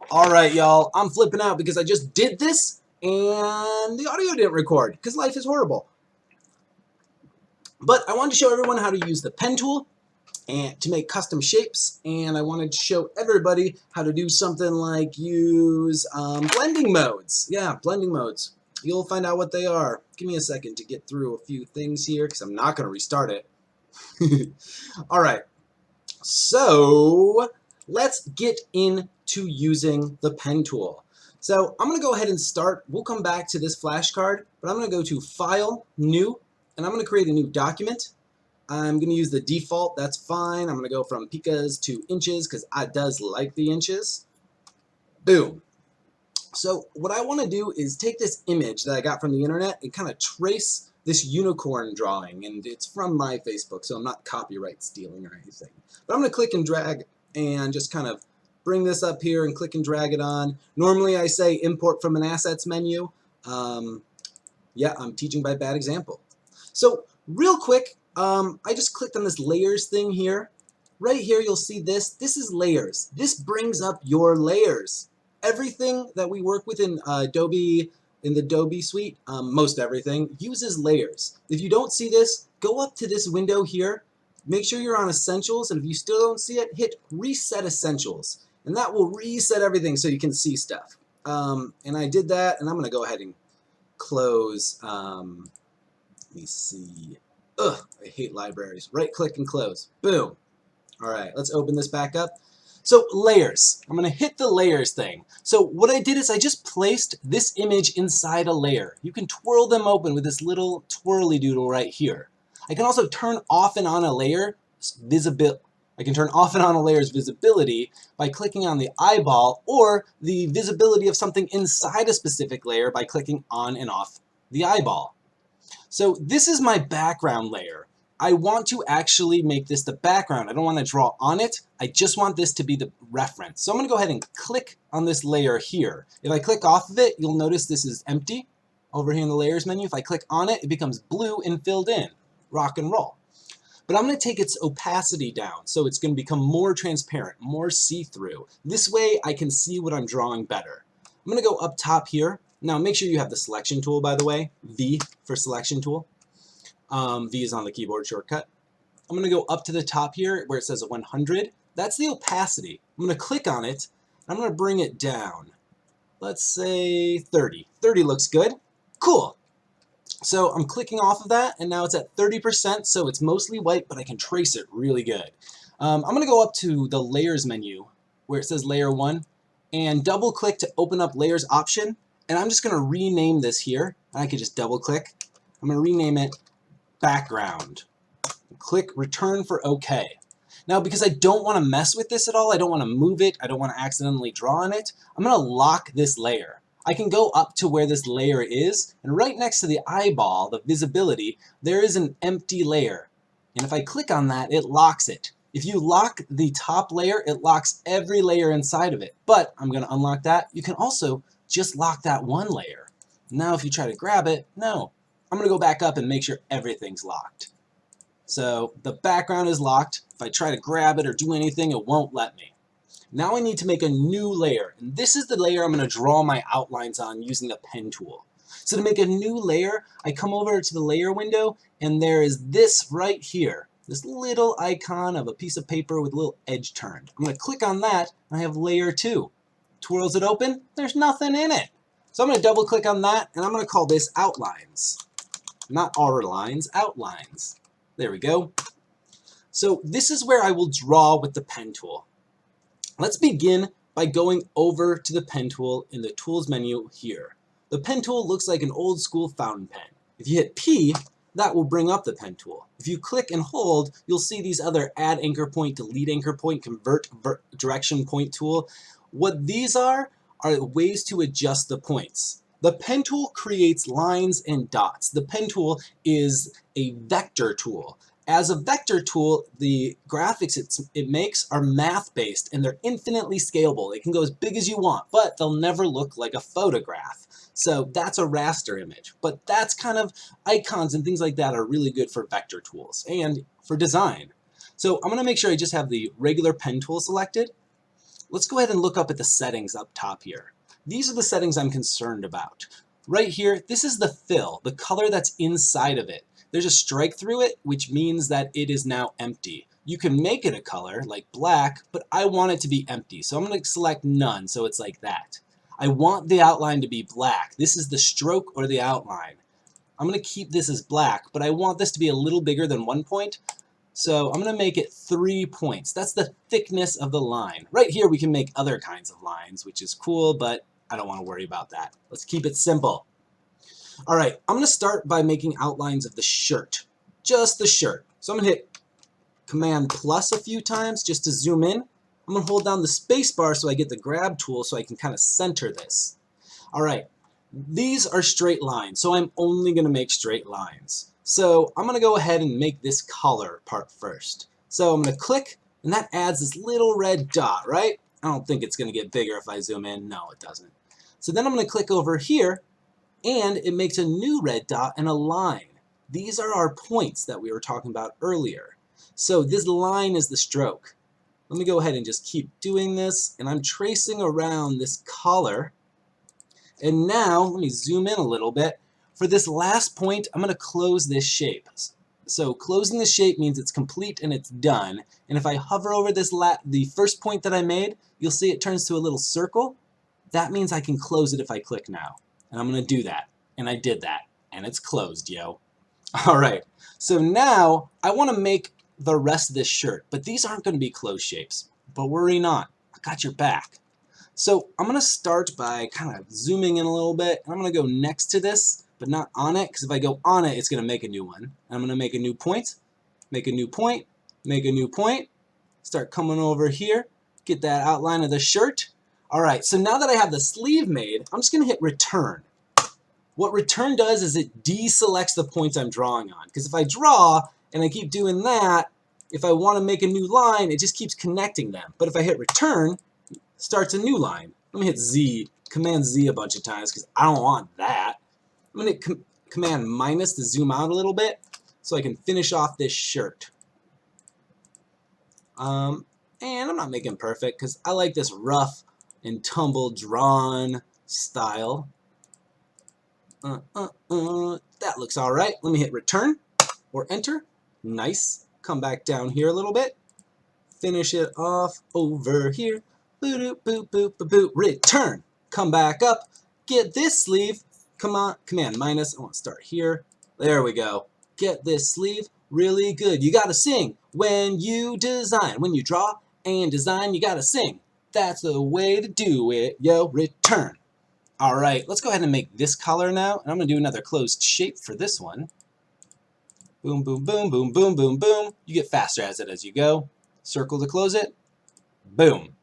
All right, y'all, I'm flipping out because I just did this and the audio didn't record because life is horrible. But I wanted to show everyone how to use the pen tool and to make custom shapes, and I wanted to show everybody how to do something like use blending modes. Yeah, blending modes. You'll find out what they are. Give me a second to get through a few things here because I'm not going to restart it. All right, so let's get into using the pen tool. So I'm going to go ahead and start. We'll come back to this flashcard, but I'm going to go to File, New, and I'm going to create a new document. I'm going to use the default. That's fine. I'm going to go from picas to inches because I does like the inches. Boom. So what I want to do is take this image that I got from the internet and kind of trace this unicorn drawing, and it's from my Facebook, so I'm not copyright stealing or anything. But I'm going to click and drag and just kind of bring this up here and click and drag it on. Normally I say import from an assets menu. Yeah, I'm teaching by bad example. So real quick, I just clicked on this layers thing here. Right here you'll see this. This is layers. This brings up your layers. Everything that we work with in Adobe, in the Adobe suite, most everything, uses layers. If you don't see this, go up to this window here, make sure you're on Essentials, and if you still don't see it, hit Reset Essentials. And that will reset everything so you can see stuff. And I did that, and I'm going to go ahead and close. Let me see. Ugh, I hate libraries. Right click and close. Boom. All right, let's open this back up. So layers, I'm going to hit the layers thing. So what I did is I just placed this image inside a layer. You can twirl them open with this little twirly doodle right here. I can also turn off and on a layer visibility. I can turn off and on a layer's visibility by clicking on the eyeball, or the visibility of something inside a specific layer by clicking on and off the eyeball. So this is my background layer. I want to actually make this the background. I don't want to draw on it. I just want this to be the reference. So I'm going to go ahead and click on this layer here. If I click off of it, you'll notice this is empty over here in the layers menu. If I click on it, it becomes blue and filled in. Rock and roll. But I'm going to take its opacity down, so it's going to become more transparent, more see-through. This way I can see what I'm drawing better. I'm going to go up top here. Now make sure you have the selection tool, by the way. V for selection tool. V is on the keyboard shortcut. I'm going to go up to the top here where it says 100. That's the opacity. I'm going to click on it. I'm going to bring it down. Let's say 30. 30 looks good. Cool. So I'm clicking off of that, and now it's at 30%, so it's mostly white, but I can trace it really good. I'm going to go up to the layers menu where it says layer 1 and double click to open up layers option, and I'm just going to rename this here. I could just double click. I'm going to rename it background. Click return for OK. Now because I don't want to mess with this at all, I don't want to move it, I don't want to accidentally draw on it, I'm going to lock this layer. I can go up to where this layer is, and right next to the eyeball, the visibility, there is an empty layer. And if I click on that, it locks it. If you lock the top layer, it locks every layer inside of it. But I'm going to unlock that. You can also just lock that one layer. Now if you try to grab it, no. I'm going to go back up and make sure everything's locked. So the background is locked. If I try to grab it or do anything, it won't let me. Now I need to make a new layer. And this is the layer I'm going to draw my outlines on using the pen tool. So to make a new layer, I come over to the layer window, and there is this right here. This little icon of a piece of paper with a little edge turned. I'm going to click on that, and I have layer 2. Twirls it open, there's nothing in it. So I'm going to double click on that, and I'm going to call this outlines. Not our lines, outlines. There we go. So this is where I will draw with the pen tool. Let's begin by going over to the pen tool in the tools menu here. The pen tool looks like an old school fountain pen. If you hit P, that will bring up the pen tool. If you click and hold, you'll see these other add anchor point, delete anchor point, convert direction point tool. What these are ways to adjust the points. The pen tool creates lines and dots. The pen tool is a vector tool. As a vector tool, the graphics it makes are math-based, and they're infinitely scalable. They can go as big as you want, but they'll never look like a photograph. So that's a raster image. But that's kind of icons and things like that are really good for vector tools and for design. So I'm going to make sure I just have the regular pen tool selected. let's go ahead and look up at the settings up top here. These are the settings I'm concerned about. Right here, this is the fill, the color that's inside of it. There's a strike through it, which means that it is now empty. You can make it a color, like black, but I want it to be empty. So I'm going to select none, so it's like that. I want the outline to be black. This is the stroke or the outline. I'm going to keep this as black, but I want this to be a little bigger than 1 point. So I'm going to make it 3 points. That's the thickness of the line. Right here we can make other kinds of lines, which is cool, but I don't want to worry about that. Let's keep it simple. All right, I'm going to start by making outlines of the shirt. Just the shirt. So I'm going to hit Command plus a few times just to zoom in. I'm going to hold down the space bar so I get the grab tool so I can kind of center this. All right, these are straight lines, so I'm only going to make straight lines. So I'm going to go ahead and make this color part first. So I'm going to click, and that adds this little red dot, right? I don't think it's going to get bigger if I zoom in. No, it doesn't. So then I'm going to click over here, and it makes a new red dot and a line. These are our points that we were talking about earlier. So this line is the stroke. Let me go ahead and just keep doing this, and I'm tracing around this color. And now, let me zoom in a little bit. For this last point, I'm going to close this shape. So closing the shape means it's complete and it's done. And if I hover over this the first point that I made, you'll see it turns to a little circle. That means I can close it if I click now. And I'm going to do that. And I did that. And it's closed, yo. All right. So now I want to make the rest of this shirt. But these aren't going to be closed shapes. But worry not. I got your back. So I'm going to start by kind of zooming in a little bit. And I'm going to go next to this, but not on it. Because if I go on it, it's going to make a new one. And I'm going to make a new point. Make a new point. Make a new point. Start coming over here. Get that outline of the shirt. Alright, so now that I have the sleeve made, I'm just going to hit return. What return does is it deselects the points I'm drawing on. Because if I draw and I keep doing that, if I want to make a new line, it just keeps connecting them. But if I hit return, it starts a new line. Let me hit Z, Command Z a bunch of times because I don't want that. I'm going to hit Command minus to zoom out a little bit so I can finish off this shirt. And I'm not making perfect because I like this rough and tumble drawn style. That looks all right. Let me hit return or enter. Nice. Come back down here a little bit. Finish it off over here. Boop, boop, boop, boop, boop. Return. Come back up. Get this sleeve. Come on. Command minus. I want to start here. There we go. Get this sleeve. Really good. You got to sing when you design. When you draw and design, you got to sing. That's the way to do it, yo. Return. All right, let's go ahead and make this color now. And I'm going to do another closed shape for this one. Boom, boom, boom, boom, boom, boom, boom. You get faster as you go. Circle to close it. Boom.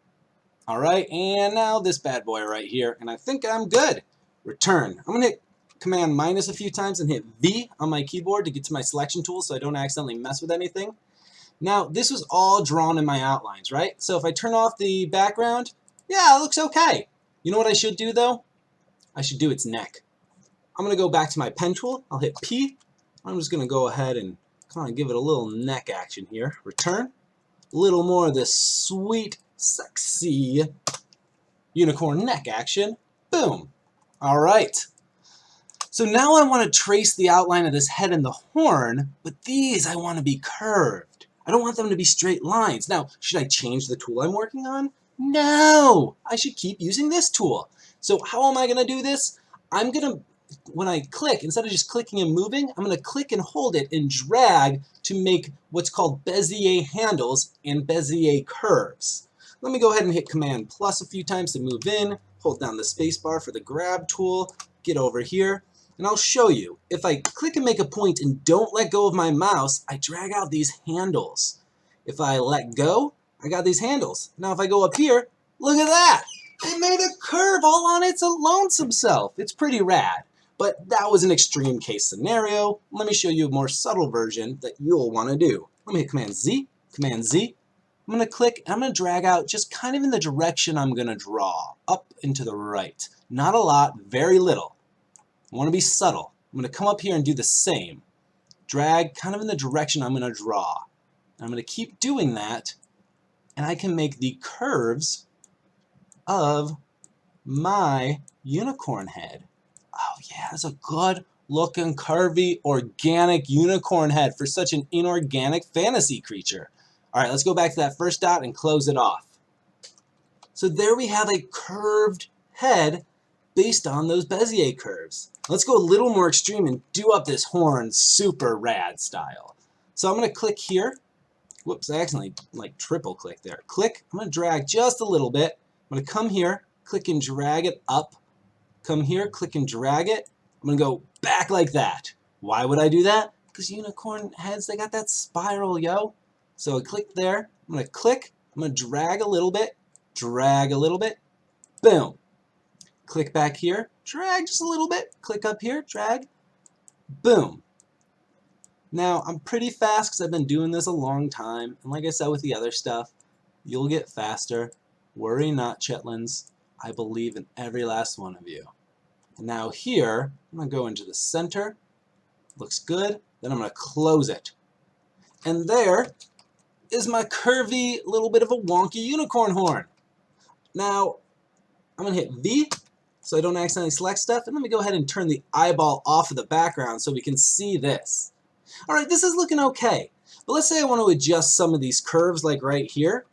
All right, and now this bad boy right here. And I think I'm good. Return. I'm going to hit Command minus a few times and hit V on my keyboard to get to my selection tool so I don't accidentally mess with anything. Now, this was all drawn in my outlines, right? So if I turn off the background, yeah, it looks okay. You know what I should do, though? I should do its neck. I'm going to go back to my pen tool. I'll hit P. I'm just going to go ahead and kind of give it a little neck action here. Return. A little more of this sweet, sexy unicorn neck action. Boom. All right. So now I want to trace the outline of this head and the horn, but these I want to be curved. I don't want them to be straight lines. Now, should I change the tool I'm working on? No! I should keep using this tool. So how am I going to do this? I'm going to, when I click, instead of just clicking and moving, I'm going to click and hold it and drag to make what's called Bezier handles and Bezier curves. Let me go ahead and hit Command plus a few times to move in, hold down the space bar for the grab tool, get over here, and I'll show you. If I click and make a point and don't let go of my mouse, I drag out these handles. If I let go, I got these handles. Now if I go up here, look at that! It made a curve all on its lonesome self. It's pretty rad. But that was an extreme case scenario. Let me show you a more subtle version that you'll want to do. Let me hit Command Z, Command Z. I'm going to click, and I'm going to drag out just kind of in the direction I'm going to draw, up and to the right. Not a lot, very little. I want to be subtle. I'm going to come up here and do the same. Drag kind of in the direction I'm going to draw. I'm going to keep doing that, and I can make the curves of my unicorn head. Oh yeah, that's a good looking curvy organic unicorn head for such an inorganic fantasy creature. All right, let's go back to that first dot and close it off. So there we have a curved head based on those Bezier curves. Let's go a little more extreme and do up this horn super rad style. So I'm going to click here. Whoops, I accidentally triple click there. Click, I'm going to drag just a little bit. I'm going to come here, click and drag it up. Come here, click and drag it. I'm going to go back like that. Why would I do that? Because unicorn heads, they got that spiral, yo. So I click there. I'm going to click. I'm going to drag a little bit. Drag a little bit. Boom. Click back here. Drag just a little bit. Click up here. Drag. Boom. Now, I'm pretty fast because I've been doing this a long time. And like I said with the other stuff, you'll get faster. Worry not, chitlins. I believe in every last one of you. Now here, I'm going to go into the center. Looks good. Then I'm going to close it. And there is my curvy, little bit of a wonky unicorn horn. Now, I'm going to hit V so I don't accidentally select stuff. And let me go ahead and turn the eyeball off of the background so we can see this. All right, this is looking okay. But let's say I want to adjust some of these curves like right here.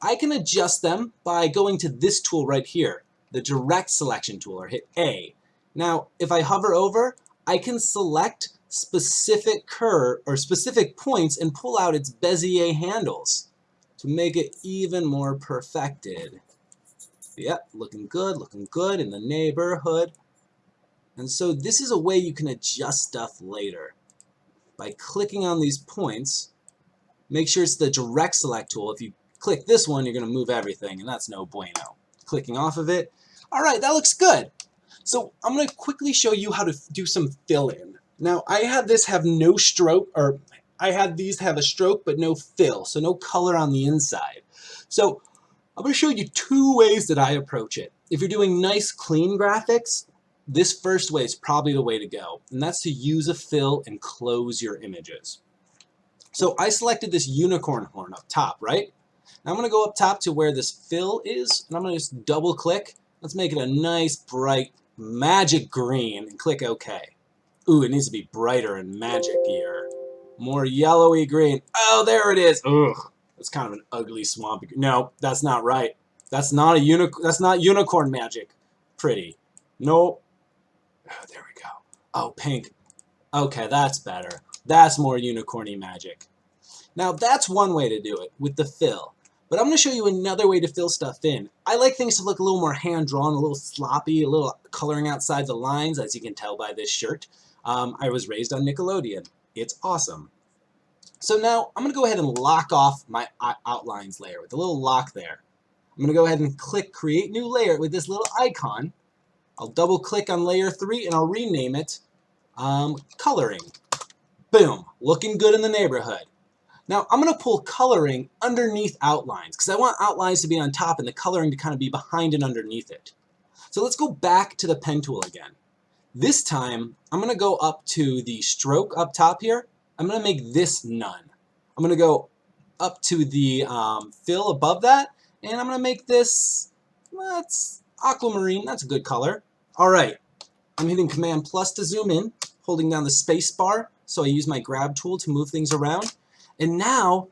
I can adjust them by going to this tool right here, the direct selection tool, or hit A. Now, if I hover over, I can select specific curve or specific points and pull out its Bezier handles to make it even more perfected. Yep, looking good in the neighborhood. And so this is a way you can adjust stuff later. By clicking on these points, make sure it's the direct select tool. If you click this one, you're going to move everything, and that's no bueno. Clicking off of it. All right, that looks good. So I'm going to quickly show you how to do some fill-in. Now, I had this have no stroke, or I had these have a stroke but no fill, so no color on the inside. So I'm going to show you two ways that I approach it. If you're doing nice, clean graphics, this first way is probably the way to go, and that's to use a fill and close your images. So I selected this unicorn horn up top, right? Now I'm going to go up top to where this fill is, and I'm going to just double click. Let's make it a nice, bright, magic green, and click OK. Ooh, it needs to be brighter and magic-ier. More yellowy green. Oh, there it is. Ugh, that's kind of an ugly swampy. No, that's not right. That's not unicorn magic. Pretty. Nope. Oh, there we go. Oh, pink. Okay, that's better. That's more unicorny magic. Now, that's one way to do it, with the fill. But I'm going to show you another way to fill stuff in. I like things to look a little more hand-drawn, a little sloppy, a little coloring outside the lines, as you can tell by this shirt. I was raised on Nickelodeon. It's awesome. So now, I'm going to go ahead and lock off my outlines layer with a little lock there. I'm going to go ahead and click Create New Layer with this little icon. I'll double-click on Layer 3, and I'll rename it Coloring. Boom. Looking good in the neighborhood. Now, I'm going to pull coloring underneath outlines because I want outlines to be on top and the coloring to kind of be behind and underneath it. So let's go back to the pen tool again. This time, I'm going to go up to the stroke up top here. I'm going to make this none. I'm going to go up to the fill above that, and I'm going to make this, that's aquamarine. That's a good color. All right. I'm hitting Command plus to zoom in, holding down the space bar, so I use my grab tool to move things around. And now,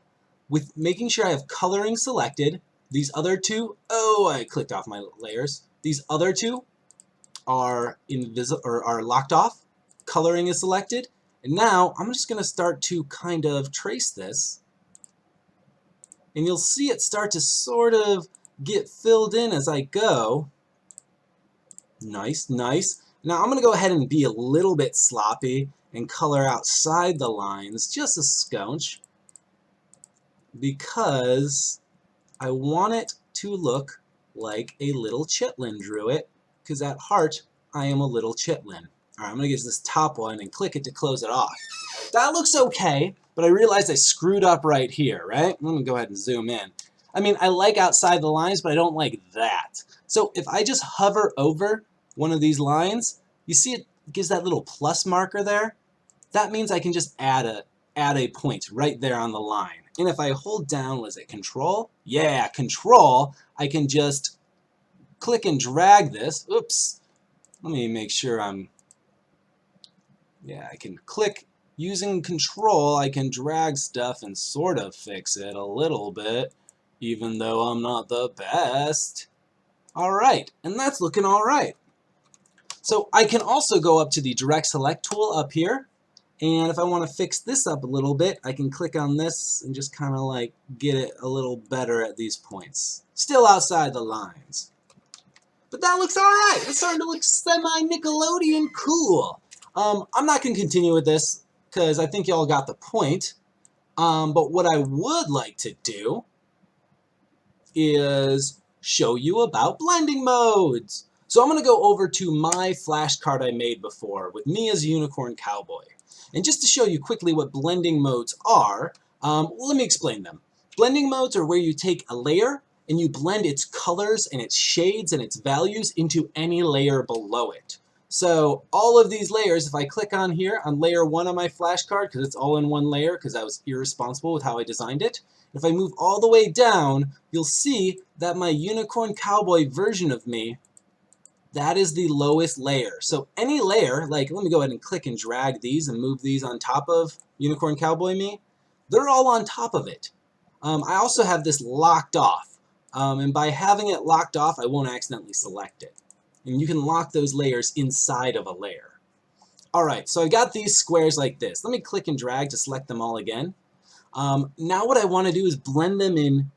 with making sure I have coloring selected, these other two, oh, I clicked off my layers. These other two are locked off. Coloring is selected. And now, I'm just going to start to kind of trace this. And you'll see it start to sort of get filled in as I go. Nice, nice. Now, I'm going to go ahead and be a little bit sloppy and color outside the lines just a skounch, because I want it to look like a little chitlin drew it, because at heart, I am a little chitlin. All right, I'm going to get this top one and click it to close it off. That looks okay, but I realized I screwed up right here, right? I'm going to go ahead and zoom in. I mean, I like outside the lines, but I don't like that. So if I just hover over one of these lines, you see it gives that little plus marker there? That means I can just add a point right there on the line. And if I hold down, was it Control? Yeah, Control, I can just click and drag this. Oops. Let me make sure yeah, I can click. Using control, I can drag stuff and sort of fix it a little bit, even though I'm not the best. Alright, and that's looking alright. So I can also go up to the direct select tool up here, and if I want to fix this up a little bit, I can click on this and just kind of like get it a little better at these points. Still outside the lines. But that looks alright. It's starting to look semi-Nickelodeon cool. I'm not going to continue with this because I think y'all got the point. But what I would like to do is show you about blending modes. So I'm going to go over to my flashcard I made before with me as a unicorn cowboy. And just to show you quickly what blending modes are, let me explain them. Blending modes are where you take a layer and you blend its colors and its shades and its values into any layer below it. So all of these layers, if I click on here on layer 1 on my flashcard, because it's all in one layer because I was irresponsible with how I designed it, if I move all the way down, you'll see that my unicorn cowboy version of me, that is the lowest layer. So any layer, like let me go ahead and click and drag these and move these on top of unicorn cowboy me, they're all on top of it. I also have this locked off. And by having it locked off, I won't accidentally select it. And you can lock those layers inside of a layer. Alright, so I got these squares like this. Let me click and drag to select them all again. Now what I want to do is blend them in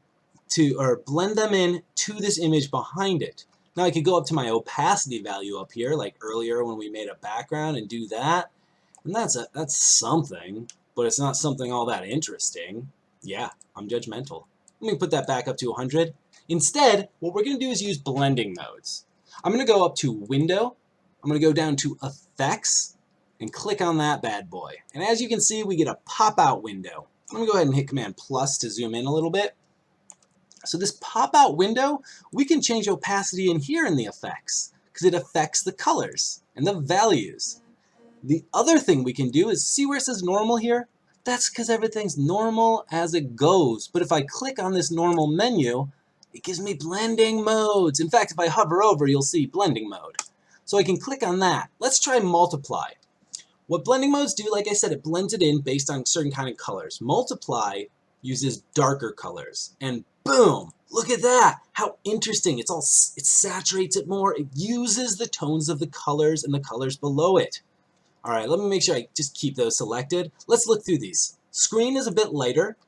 to this image behind it. Now I could go up to my opacity value up here, like earlier when we made a background, and do that. And that's something, but it's not something all that interesting. Yeah, I'm judgmental. Let me put that back up to 100. Instead, what we're going to do is use blending modes. I'm going to go up to Window, I'm going to go down to Effects, and click on that bad boy. And as you can see, we get a pop-out window. I'm going to go ahead and hit Command plus to zoom in a little bit. So this pop-out window, we can change opacity in here in the effects, because it affects the colors and the values. The other thing we can do is, see where it says normal here? That's because everything's normal as it goes. But if I click on this normal menu, it gives me blending modes. In fact, if I hover over, you'll see blending mode. So I can click on that. Let's try multiply. What blending modes do, like I said, it blends it in based on certain kind of colors. Multiply uses darker colors. And boom, look at that. How interesting. It saturates it more. It uses the tones of the colors and the colors below it. All right, let me make sure I just keep those selected. Let's look through these. Screen is a bit lighter.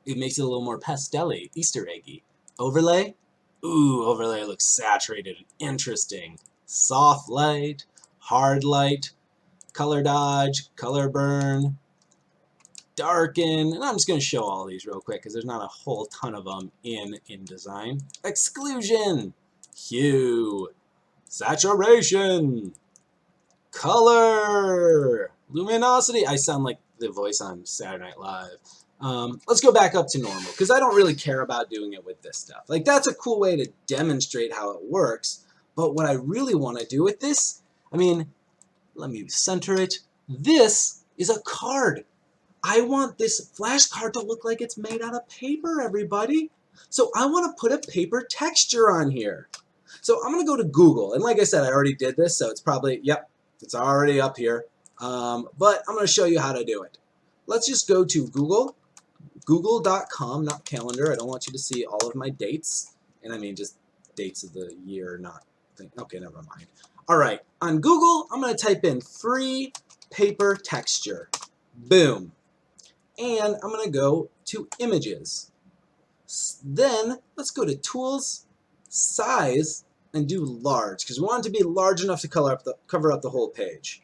It makes it a little more pastel-y, Easter eggy. Overlay. Ooh, overlay looks saturated and interesting. Soft light, hard light, color dodge, color burn, darken, and I'm just going to show all these real quick because there's not a whole ton of them in InDesign. Exclusion, hue, saturation, color, luminosity. I sound like the voice on Saturday Night Live. Let's go back up to normal because I don't really care about doing it with this stuff. Like, that's a cool way to demonstrate how it works, but what I really want to do with this, I mean, let me center it. This is a card. I want this flashcard to look like it's made out of paper, everybody. So I want to put a paper texture on here. So I'm going to go to Google, and like I said, I already did this, so it's probably, yep, it's already up here. But I'm going to show you how to do it. Let's just go to Google. Google.com, not calendar. I don't want you to see all of my dates. And I mean just dates of the year, not thing. Okay, never mind. All right, on Google, I'm going to type in free paper texture. Boom. And I'm going to go to images. Then let's go to tools, size, and do large, because we want it to be large enough to cover up the whole page.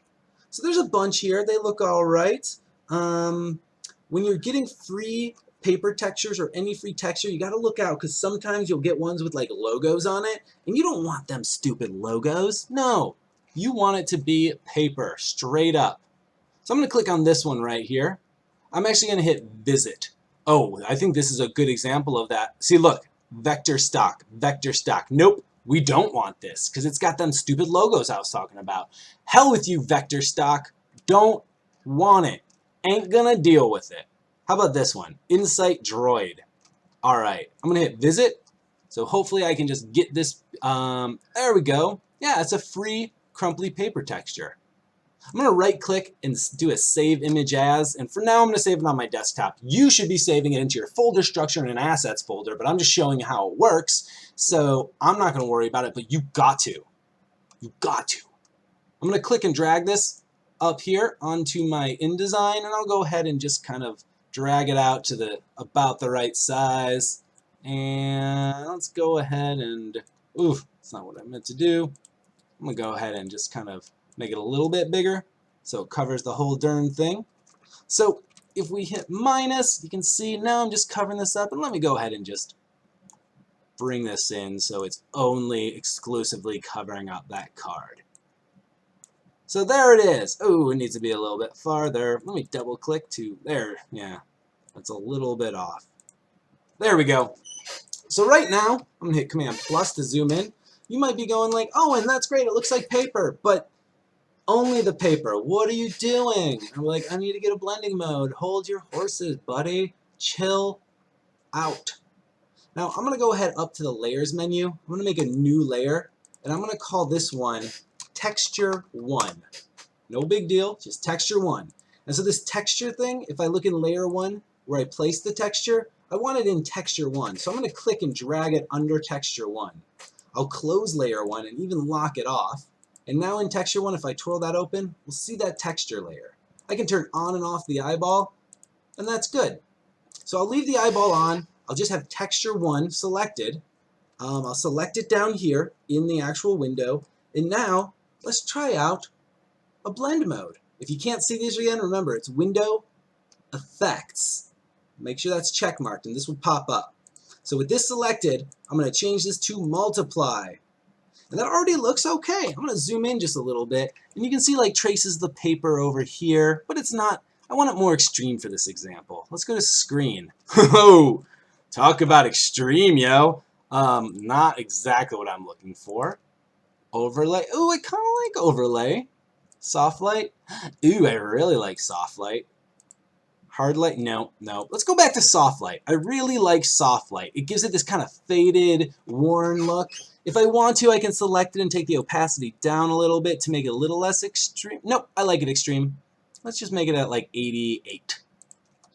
So there's a bunch here. They look all right. When you're getting free paper textures or any free texture, you got to look out because sometimes you'll get ones with like logos on it, and you don't want them stupid logos. No, you want it to be paper, straight up. So I'm going to click on this one right here. I'm actually going to hit Visit. Oh, I think this is a good example of that. See, look, vector stock, vector stock. Nope, we don't want this because it's got them stupid logos I was talking about. Hell with you, vector stock. Don't want it. Ain't gonna deal with it. How about this one? Insight Droid. All right, I'm gonna hit Visit. So hopefully I can just get this There we go. Yeah, it's a free crumply paper texture. I'm going to right click and do a save image as, and for now I'm going to save it on my desktop. You should be saving it into your folder structure in an assets folder, but I'm just showing you how it works, so I'm not going to worry about it, but you got to. You got to. I'm going to click and drag this up here onto my InDesign, and I'll go ahead and just kind of drag it out to about the right size. And let's go ahead and, oof, that's not what I meant to do. I'm going to go ahead and just kind of make it a little bit bigger so it covers the whole darn thing. So if we hit minus, you can see now I'm just covering this up, and let me go ahead and just bring this in so it's only exclusively covering up that card. So there it is. Oh, it needs to be a little bit farther. Let me double click to there. Yeah, that's a little bit off. There we go. So right now, I'm going to hit Command plus to zoom in. You might be going like, oh, and that's great, it looks like paper, but only the paper. What are you doing? I'm like, I need to get a blending mode. Hold your horses, buddy. Chill out. Now, I'm going to go ahead up to the layers menu. I'm going to make a new layer, and I'm going to call this one Texture 1. No big deal, just Texture 1. And so this texture thing, if I look in Layer 1, where I place the texture, I want it in Texture 1. So I'm going to click and drag it under Texture 1. I'll close Layer 1 and even lock it off. And now in Texture 1, if I twirl that open, we'll see that texture layer. I can turn on and off the eyeball, and that's good. So I'll leave the eyeball on. I'll just have Texture 1 selected. I'll select it down here in the actual window. And now, let's try out a blend mode. If you can't see these again, remember, it's Window, Effects. Make sure that's check marked, and this will pop up. So with this selected, I'm going to change this to Multiply. And that already looks okay. I'm going to zoom in just a little bit, and you can see like traces of the paper over here, but it's not. I want it more extreme for this example. Let's go to Screen. Oh, talk about extreme, yo. Not exactly what I'm looking for. Overlay. Ooh, I kind of like overlay. Soft light. Ooh, I really like soft light. Hard light? No, no. Let's go back to soft light. I really like soft light. It gives it this kind of faded, worn look. If I want to, I can select it and take the opacity down a little bit to make it a little less extreme. Nope, I like it extreme. Let's just make it at like 88.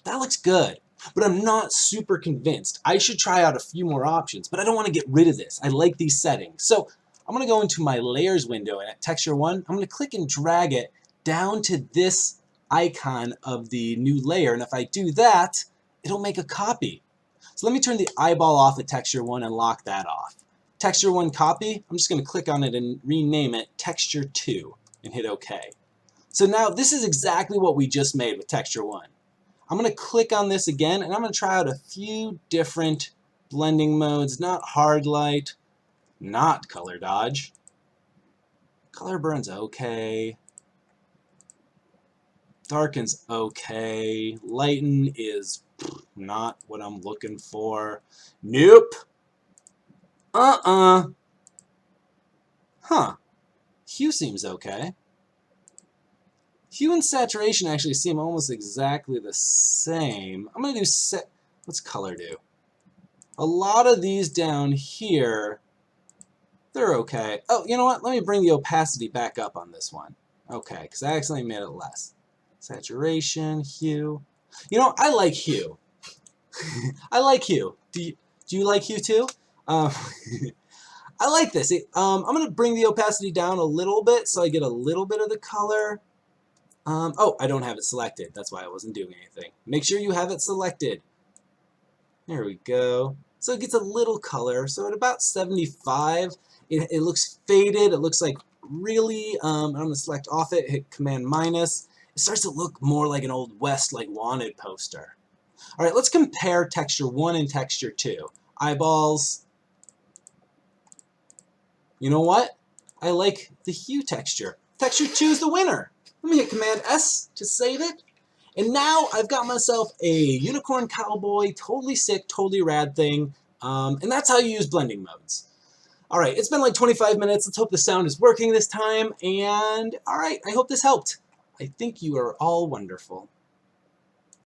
That looks good, but I'm not super convinced. I should try out a few more options, but I don't want to get rid of this. I like these settings. So I'm going to go into my layers window, and at Texture 1, I'm going to click and drag it down to this icon of the new layer, and if I do that, it'll make a copy. So let me turn the eyeball off at Texture 1 and lock that off. Texture 1 copy, I'm just going to click on it and rename it Texture 2 and hit OK. So now this is exactly what we just made with Texture 1. I'm going to click on this again, and I'm going to try out a few different blending modes, not hard light, not color dodge. Color burn's okay. Darken's okay. Lighten is not what I'm looking for. Nope. Huh. Hue seems okay. Hue and saturation actually seem almost exactly the same. I'm going to do what's color do? A lot of these down here, they're okay. Oh, you know what? Let me bring the opacity back up on this one. Okay, because I accidentally made it less. Saturation, hue. You know, I like hue. I like hue. Do you like hue too? I like this. I'm going to bring the opacity down a little bit so I get a little bit of the color. Oh, I don't have it selected. That's why I wasn't doing anything. Make sure you have it selected. There we go. So it gets a little color. So at about 75, it looks faded. It looks like really, I'm going to select off it, hit Command minus. It starts to look more like an Old West, like Wanted poster. All right, let's compare Texture 1 and Texture 2. Eyeballs. You know what? I like the hue texture. Texture 2 is the winner. Let me hit Command S to save it. And now I've got myself a unicorn cowboy, totally sick, totally rad thing. And that's how you use blending modes. All right, it's been like 25 minutes. Let's hope the sound is working this time. And all right, I hope this helped. I think you are all wonderful.